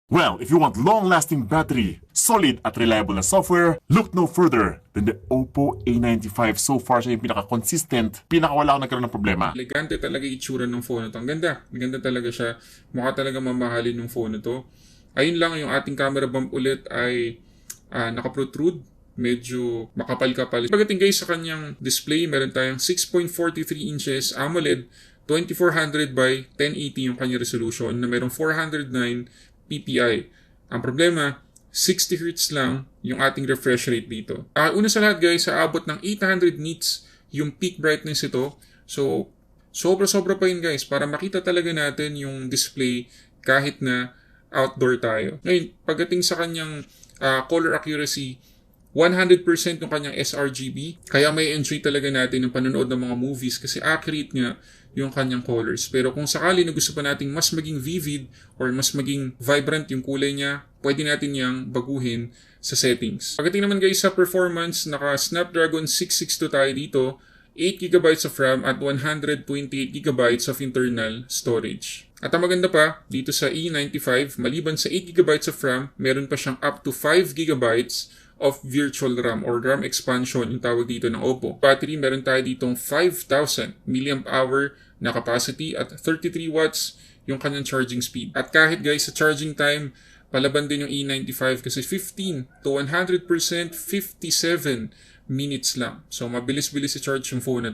Well, if you want long-lasting battery, solid at reliable na software, look no further than the OPPO A95. So far, siya yung pinaka-consistent, pinaka-wala akong nagkaroon ng problema. Elegante talaga yung itsura ng phone na to. Ang ganda. Ang ganda talaga siya. Mukha talaga mamahalin ng phone na to. Ayun lang, yung ating camera bump ulit ay naka-protrude. Medyo makapal-kapal. Pagdating guys sa kanyang display, meron tayong 6.43 inches AMOLED, 2400 by 1080 yung kanyang resolution na merong 409 ppi. Ang problema, 60 Hz lang yung ating refresh rate dito. Una sa lahat guys, aabot ng 800 nits yung peak brightness ito. So, sobra-sobra pa yun guys para makita talaga natin yung display kahit na outdoor tayo. Ngayon, pagdating sa kanyang color accuracy, 100% yung kanyang sRGB. Kaya may enjoy talaga natin yung panonood ng mga movies kasi accurate nga yung kanyang colors. Pero kung sakali na gusto pa nating mas maging vivid or mas maging vibrant yung kulay niya, pwede natin yang baguhin sa settings. Pagdating naman guys sa performance, naka Snapdragon 662 tayo dito, 8GB of RAM at 128GB of internal storage. At ang maganda pa, dito sa E95, maliban sa 8GB of RAM, meron pa siyang up to 5GB of virtual RAM or RAM expansion yung tawag dito ng OPPO. Battery, meron tayo ditong 5,000 mAh na capacity at 33 watts yung kanyang charging speed. At kahit guys sa charging time, palaban din yung E95 kasi 15 to 100%, 57 minutes lang. So mabilis-bilis i-charge yung phone na